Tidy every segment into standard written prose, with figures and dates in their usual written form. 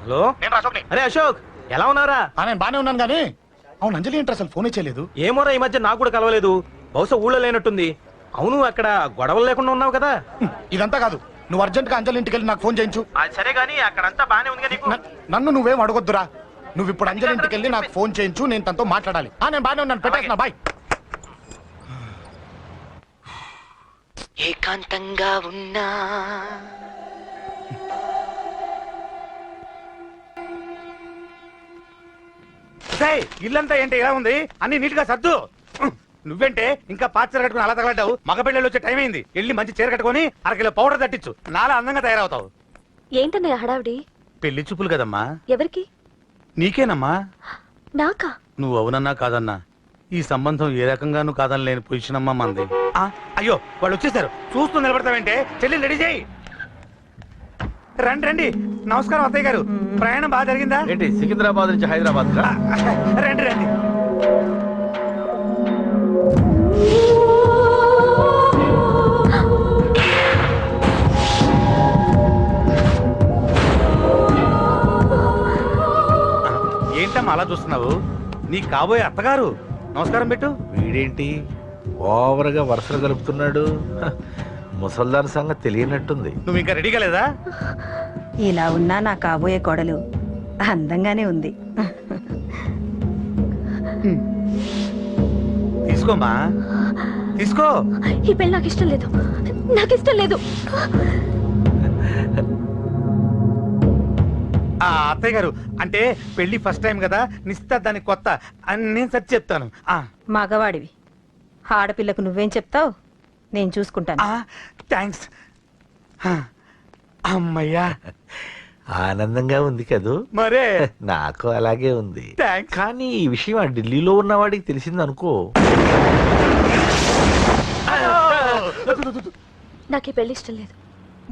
Hello, అరే అశోక్, ఎలా ఉన్నారా? నేను బానే ఉన్నాను కానీ అవును అంజలి ఏంటి అసలు ఫోనే చేయలేదు? ఏమోరా, ఈ మధ్య నాకు కూడా కలవలేదు. బహుశా ఊళ్ళో లేనట్టుంది. అవును, అక్కడ గొడవలు లేకుండా ఉన్నావు కదా? ఇదంతా కాదు, నువ్వు అర్జెంట్ గా అంజలి ఇంటికి వెళ్ళి నాకు ఫోన్ చేయించు. సరే గానీ అక్కడంతా బానే ఉంది నీకు. నన్ను నువ్వేం అడగొద్దురా. నువ్వు ఇప్పుడు అంజలి ఇంటికి వెళ్ళి నాకు ఫోన్ చేయించు, నేను తనతో మాట్లాడాలి. నేను బానే ఉన్నాను, పెట్టేస్తున్నా, బాయ్. ఏకాంతంగా ఉన్నా ఇల్లంతా ఏంటి ఇలా ఉంది? అన్ని నీట్ గా సర్దు. నువ్వేంటే ఇంకా పాత చీర కట్టుకుని అలా తగలడ్డావు? మగ పిల్లలు వచ్చే టైం అయింది. వెళ్ళి మంచి చీర కట్టుకుని అరకిలో పౌడర్ తట్టించు. నాలా అందంగా తయారవుతావు. ఏంటన్నయ్య హడావిడి? పెళ్లి చూపులు కదమ్మా. ఎవరికి? నీకేనమ్మా. నాకా? నువ్వు అవునన్నా కాదన్నా ఈ సంబంధం ఏ రకంగానూ కాదని లేని పొజిషన్ అమ్మా మంది. అయ్యో, వాళ్ళు వచ్చేసారు. చూస్తూ నిలబడతావేంటే? చెల్లి రెడీ చేయి. రండి రండి. నమస్కారం అత్తయ్య గారు. ప్రయాణం బాగా జరిగిందా? ఏంటి సికింద్రాబాద్ నుంచి హైదరాబాద్? రండి రండి. ఏంటమ్మా అలా చూస్తున్నావు? నీ కాబోయే అత్తగారు. నమస్కారం పెట్టు. వీడేంటి ఓవర్గా వరుసలు కలుపుతున్నాడు? ముసల్దాన్ సంగతి తెలియనట్టుంది. నువ్వు ఇంకా రెడీ కాలేదా? ఇలా ఉన్నా నా కాబోయే కోడలు అందంగానే ఉంది. తీసుకోమ్మా, తీసుకో. ఈ పెళ్లి నాకు ఇష్టం లేదు, నాకు ఇష్టం లేదు. అత్తయ్య గారు, అంటే పెళ్లి ఫస్ట్ టైం కదా, నిశ్చితార్థానికి కొత్త అని నేను సరి చెప్తాను. మగవాడివి, ఆడపిల్లకు నువ్వేం చెప్తావు? నేను చూసుకుంటాను. థ్యాంక్స్. అమ్మయ్యా, ఆనందంగా ఉంది కదూ? మరే నాకు అలాగే ఉంది. కానీ ఈ విషయం ఆ ఢిల్లీలో ఉన్నవాడికి తెలిసింది అనుకో. నాకు ఈ పెళ్లి ఇష్టం లేదు.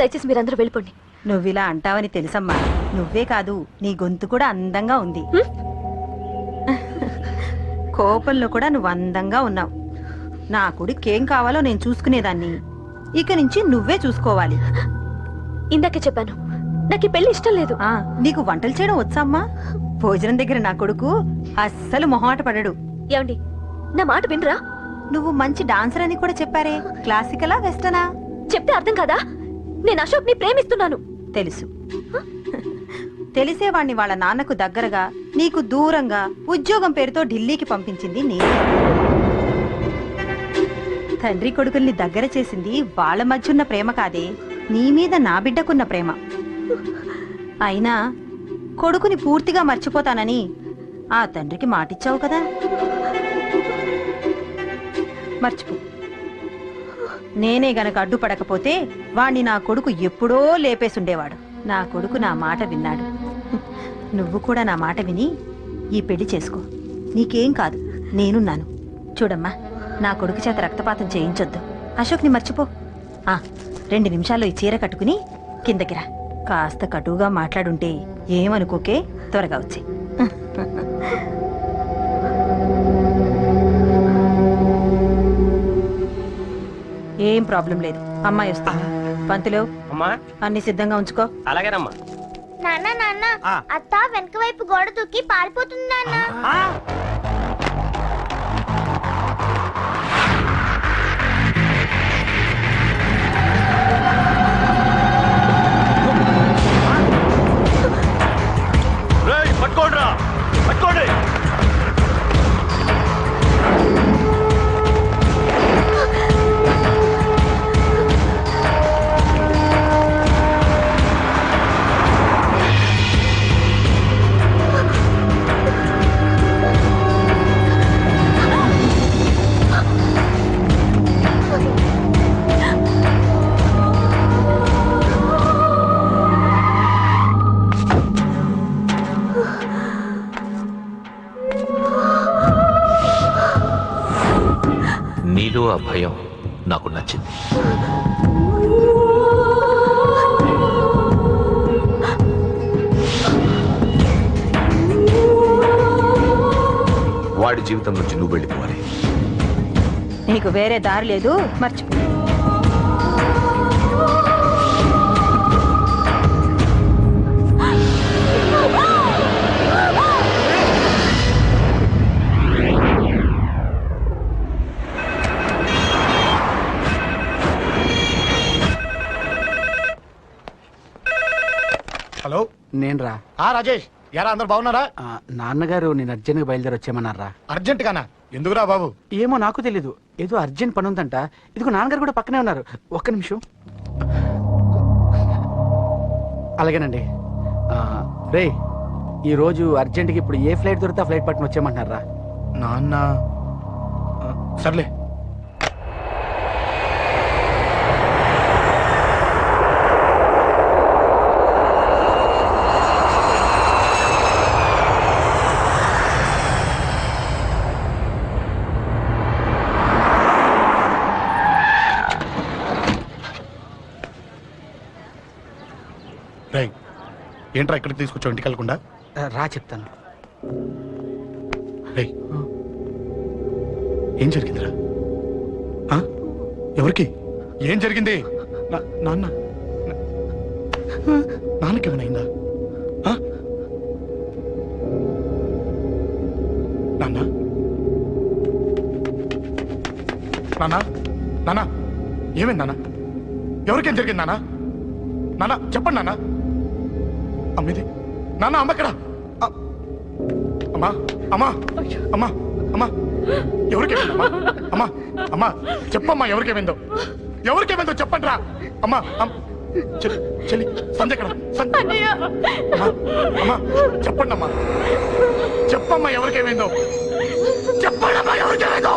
దయచేసి మీరందరూ వెళ్ళిపోండి. నువ్విలా అంటావని తెలుసమ్మా. నువ్వే కాదు, నీ గొంతు కూడా అందంగా ఉంది. కోపంలో కూడా నువ్వు అందంగా ఉన్నావు. నా కొడుకేం కావాలో నేను చూసుకునేదాన్ని. ఇక నుంచి నువ్వే చూసుకోవాలి. ఇందాకే చెప్పాను, నాకు ఈ పెళ్లి ఇష్టం లేదు. నీకు వంటలు చేయడం వచ్చామ్మా? భోజనం దగ్గర నా కొడుకు అస్సలు మొహమాట పడడు. ఏమండి, నా మాట వినరా? నువ్వు మంచి డాన్సర్ అని కూడా చెప్పారే. క్లాసికలా వెస్టర్నా? చెప్తే అర్థం కాదా? నేను అశోక్ ని ప్రేమిస్తున్నాను. తెలుసు. తెలిసేవాణ్ణి వాళ్ళ నాన్నకు దగ్గరగా, నీకు దూరంగా ఉద్యోగం పేరుతో ఢిల్లీకి పంపించింది నేను. తండ్రి కొడుకుల్ని దగ్గర చేసింది వాళ్ళ మధ్యున్న ప్రేమ కాదే, నీ మీద నా బిడ్డకున్న ప్రేమ. అయినా కొడుకుని పూర్తిగా మర్చిపోతానని ఆ తండ్రికి మాటిచ్చావు కదా. మర్చిపో. నేనే గనక అడ్డుపడకపోతే వాణ్ణి నా కొడుకు ఎప్పుడో లేపేసుండేవాడు. నా కొడుకు నా మాట విన్నాడు. నువ్వు కూడా నా మాట విని ఈ పెళ్లి చేసుకో. నీకేం కాదు, నేనున్నాను. చూడమ్మా, నా కొడుకు చేత రక్తపాతం చేయించొద్దు. అశోక్ని మర్చిపో. 2 నిమిషాల్లో ఈ చీర కట్టుకుని కిందకిరా. కాస్త కటువుగా మాట్లాడుంటే ఏమనుకోకే, త్వరగా వచ్చి. ఏం ప్రాబ్లం లేదు. అమ్మాయి వస్తా. పంతులు, అన్ని సిద్ధంగా ఉంచుకో. అలాగేనమ్మా. నాన్న నాన్న, అత్త వెనక వైపు గోడ దూకి పారిపోతుంది నాన్న. పట్టుకోండిరా, పట్టుకోండి. నీలో ఆ భయం నాకు నచ్చింది. వాడి జీవితం నుంచి నువ్వు వెళ్ళిపోవాలి. నీకు వేరే దారి లేదు, మర్చిపో. హలో నేను రా రాజేష్ యారా అందరు బాగున్నారా? నాన్నగారు నేను అర్జెంట్గా బయలుదేరి వచ్చేయమన్నారా? అర్జెంట్ గానా? ఎందుకురా బాబు? ఏమో నాకు తెలీదు, ఏదో అర్జెంట్ పని ఉందంట. ఇదిగో నాన్నగారు కూడా పక్కనే ఉన్నారు. ఒక్క నిమిషం. అలాగేనండి. రే ఈరోజు అర్జెంట్గా ఇప్పుడు ఏ ఫ్లైట్ దొరికితే ఆ ఫ్లైట్ పట్టుకుని వచ్చేయమంటున్నారా? నాన్న సర్లే. రై ఏంట్రా ఇక్కడికి తీసుకొచ్చావు ఇంటికి వెళ్ళకుండా? రా చెప్తాను. రై ఏం జరిగిందిరా? ఎవరికి ఏం జరిగింది? నాన్న నాన్నకేమైనా నాన్న నాన్న నాన్న ఏమైంది నాన్న? ఎవరికేం జరిగింది నాన్న? నాన్న చెప్పండి నాన్న. అమ్మిది నాన్న అమ్మక్కడ. అమ్మా అమ్మా అమ్మా అమ్మా ఎవరికేమైందమ్మా? అమ్మా అమ్మా చెప్పమ్మా ఎవరికేమైందో? ఎవరికేమైందో చెప్పండి రా. అమ్మా చెల్లి సంధ్య ఎక్కడ? అమ్మా అమ్మా చెప్పండి అమ్మా. చెప్పమ్మా ఎవరికేమైందో? చెప్పండి అమ్మా ఎవరికేమైందో?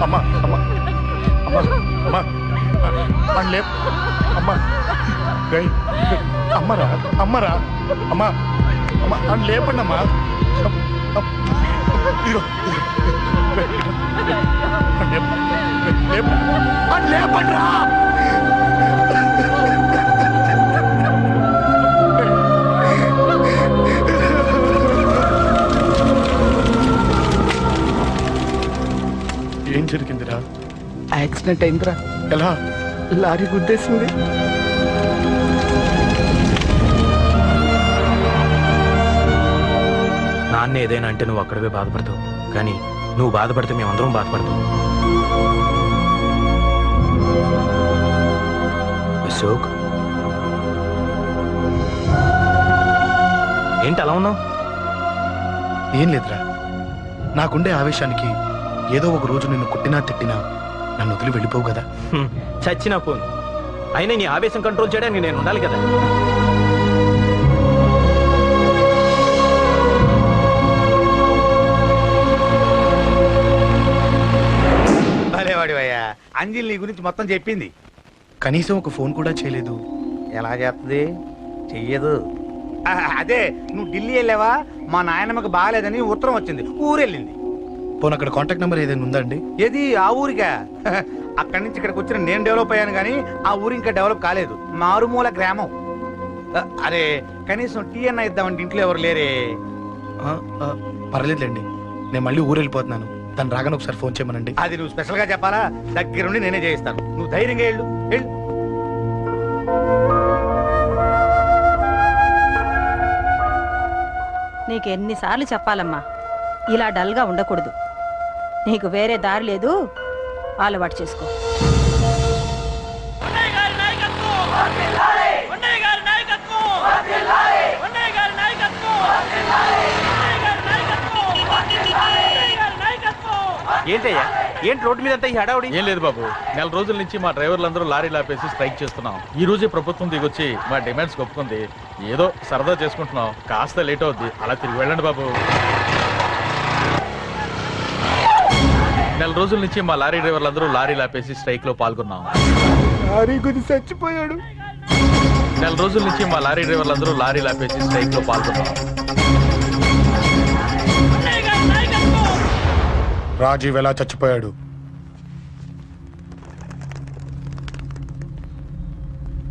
అమ్మా అమ్మా అమ్మా అమ్మా అండ్ లేప్ అమ్మా గై అమ్మరా అమ్మరా అమ్మా అమ్మా అండ్ లేపండి అమ్మా. లేపండి రా. ఏం జరిగిందిరా? యాక్సిడెంట్ అయిందిరా. ఎలా? లారీ గుద్దేసింది. నాన్న ఏదైనా అంటే నువ్వు అక్కడవే బాధపడతావు, కానీ నువ్వు బాధపడితే మేమందరం బాధపడతాం. అశోక్ ఏంటి అలా ఉన్నావు? ఏం లేదురా, నాకుండే ఆవేశానికి ఏదో ఒక రోజు నిన్ను కొట్టినా తిట్టినా నన్ను వదిలి వెళ్ళిపోవు కదా. చచ్చినా పోను, అయినా నీ ఆవేశం కంట్రోల్ చేయడానికి నేను ఉండాలి కదా. భలేవాడివయ్యా, అంజలి నీ గురించి మొత్తం చెప్పింది. కనీసం ఒక ఫోన్ కూడా చేయలేదు. ఎలా చేస్తుంది? చెయ్యదు. అదే నువ్వు ఢిల్లీ వెళ్ళావా, మా నాయనమ్మకి బాగాలేదని ఉత్తరం వచ్చింది, ఊరెళ్ళింది. పోనీ అక్కడ కాంటాక్ట్ నెంబర్ ఏదైనా ఉందా అండి? ఏది? ఆ ఊరికా? అక్కడి నుంచి ఇక్కడికి వచ్చిన నేను డెవలప్ అయ్యాను కానీ ఆ ఊరు ఇంకా డెవలప్ కాలేదు, మారుమూల గ్రామం. అరే కనీసం టీ అన్న ఇద్దామంటే ఇంట్లో ఎవరు లేరే. పర్లేదులేండి, నేను మళ్ళీ ఊరు వెళ్ళిపోతున్నాను. తను రాగానే ఒకసారి ఫోన్ చేయమనండి. అది నువ్వు స్పెషల్ గా చెప్పాలా? దగ్గరుండి నేనే చేయిస్తాను. నువ్వు ధైర్యంగా వెళ్ళు. వెళ్ళు. నీకు ఎన్నిసార్లు చెప్పాలమ్మా, ఇలా డల్గా ఉండకూడదు. నీకు వేరే దారి లేదు, అలవాటు చేసుకో. ఏంటయ్యా, ఏంటి రోడ్డు మీద అంతా ఈ హడావుడి? ఏం లేదు బాబు, నెల రోజుల నుంచి మా డ్రైవర్లందరూ లారీలు ఆపేసి స్ట్రైక్ చేస్తున్నాం. ఈ రోజే ప్రభుత్వం దిగొచ్చి మా డిమాండ్స్ ఒప్పుకుంది. ఏదో సరదా చేసుకుంటున్నాం, కాస్త లేట్ అవుద్ది. అలా తిరిగి వెళ్ళండి బాబు. నెల రోజుల నుంచి మా లారీ డ్రైవర్లందరూ లారీలు ఆపేసి స్ట్రైక్ లో పాల్గొన్నాం. చచ్చిపోయాడు. నెల రోజుల నుంచి మా లారీ డ్రైవర్లందరూ లారీలు ఆపేసి స్ట్రైక్ లో పాల్గొన్నాం. రాజీవ్ ఎలా చచ్చిపోయాడు?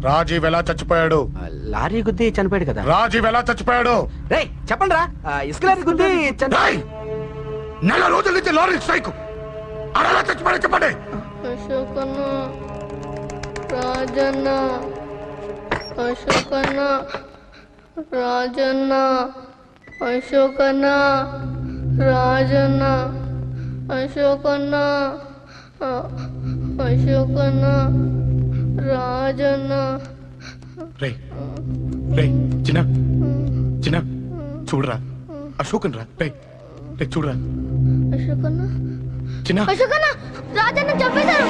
రాజీవ్ ఎలా చచ్చిపోయాడు? లారీ గుద్ది చనిపోయాడు కదా. రాజీవ్ ఎలా చచ్చిపోయాడు? రేయ్ చెప్పండి రా, ఇసుక లారీ గుద్ది రేయ్! నెల రోజుల నుంచి లారీ స్ట్రైక్. అలా చచ్చిపోయాడు చెప్పండి. అశోకన్న, రాజన్న, అశోకన్న, రాజన్న, అశోకన్న, రాజన్న, అశోకన్న, అశోకన్న, రాజన్న. రేయ్ రేయ్ చిన్న చిన్న చూడరా, అశోకన్ రా. రేయ్ రేయ్ చూడరా అశోకన్న, చిన్న. అశోకన్న, రాజన్న చంపేశారు.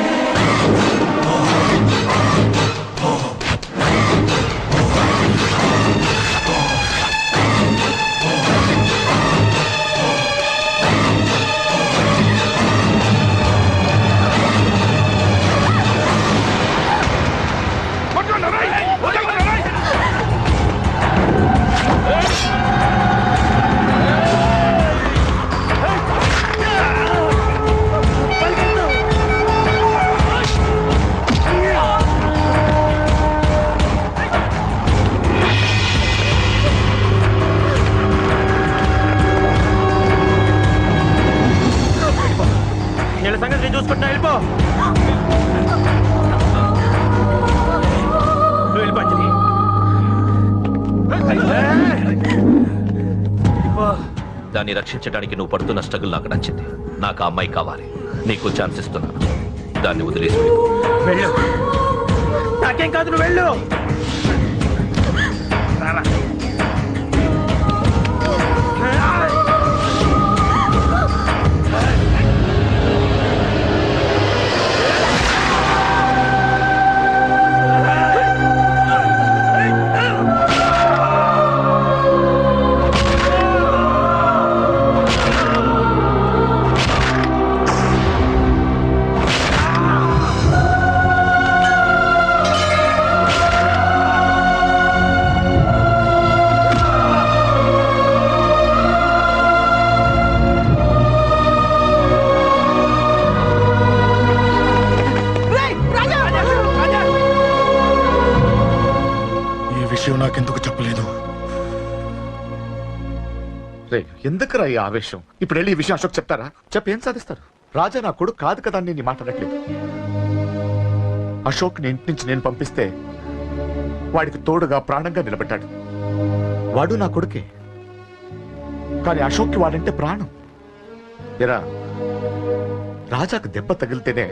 వీళ్ళ సంగతి నేను చూసుకుంటున్నా. వెళ్ళిపో. నువ్వు వెళ్ళిపో అంజలి. దాన్ని రక్షించడానికి నువ్వు పడుతున్న స్ట్రగుల్ నాకు నచ్చింది. నాకు ఆ అమ్మాయి కావాలి. నీకు ఛాన్స్ ఇస్తున్నాను. దాన్ని వదిలేసి వెళ్ళు. నాకేం కాదు, నువ్వు వెళ్ళు. రారా. నాకెందుకు చెప్పలేదు? రే ఎందుకురా ఈ ఆవేశం? ఇప్పుడు వెళ్ళి ఈ విషయం అశోక్ చెప్తారా? చెప్పి ఏం సాధిస్తారు? రాజా నా కొడుకు కాదు కదా అని నేను మాట్లాడట్లేదు. అశోక్ ని ఇంటి నుంచి నేను పంపిస్తే వాడికి తోడుగా ప్రాణంగా నిలబెట్టాడు. వాడు నా కొడుకే, కానీ అశోక్కి వాడంటే ప్రాణం. ఎరా రాజాకు దెబ్బ తగిలితేనే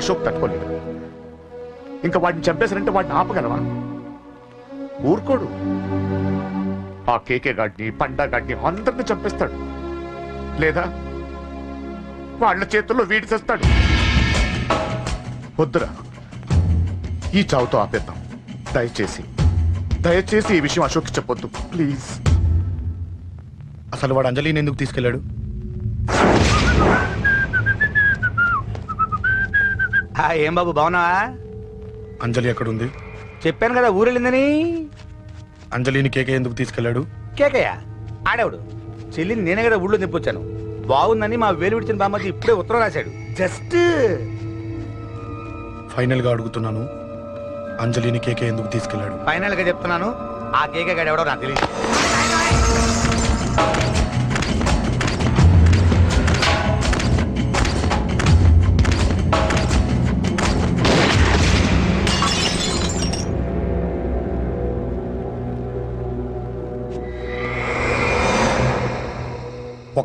అశోక్ తట్టుకోలేడు. ఇంకా వాడిని చంపేశారంటే వాడిని ఆపగలవా? ఊరుకోడు. ఆ కేకే గాడిని, పండా గాడిని అందరిని చంపేస్తాడు. లేదా వాళ్ళ చేతుల్లో వీడి చేస్తాడు. వద్దురా, ఈ చావుతో ఆపేద్దాం. దయచేసి దయచేసి ఈ విషయం అశోక్ చెప్పొద్దు ప్లీజ్. అసలు వాడు అంజలిని ఎందుకు తీసుకెళ్ళాడు? ఏం బాబు బాగున్నావా? అంజలి ఎక్కడుంది? చెప్పాను కదా ఊరెళ్ళిందని. అంజలిని కేకే ఎందుకు తీసుకెళ్ళాడు? కేకయ్య ఆడేవుడు. చెల్లిని నేనే కదా ఊళ్ళో తెప్పొచ్చాను. బాగుందని మా వేలు విడిచిన బామ్మకి ఇప్పుడే ఉత్తరం రాశాడు. జస్ట్ ఫైనల్ గా అడుగుతున్నాను, అంజలిని కేకే ఎందుకు తీసుకెళ్ళాడు? ఫైనల్ గా చెప్తున్నాను, ఆ కేకే గాడు ఎవడో నాకు తెలియదు.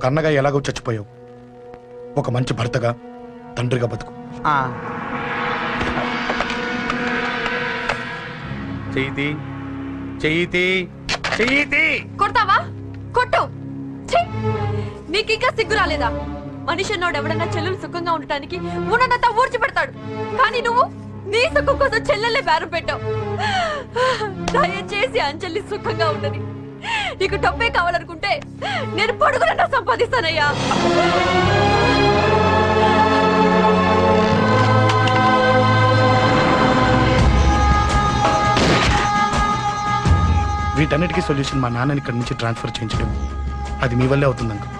ఒక అన్నగా ఎలాగో చచ్చిపోయావు, ఒక మంచి భర్తగా, తండ్రిగా బతుకు. ఆ. చెయ్యితి చెయ్యితి చెయ్యితి. కొడతావా? కొట్టు. ఛీ! నీకింకా సిగ్గు రాలేదా? మనిషి అన్నోడు ఎవడన్నా చెల్లెలు సుఖంగా ఉండటానికి ఉన్నదంతా ఊడ్చి పెడతాడు, కానీ నువ్వు నీ సుఖం కోసం చెల్లెల్లే బేరం పెట్టావు. దయచేసి అంజలి సుఖంగా ఉండని. నీకు డబ్బే కావాలనుకుంటే నేను పొడుగునన్నా సంపాదిస్తానయ్యా. వీటన్నిటికీ సొల్యూషన్ మా నాన్నని ఇక్కడి నుంచి ట్రాన్స్ఫర్ చేయించడం, అది మీ వల్లే అవుతుంది అంకుల్.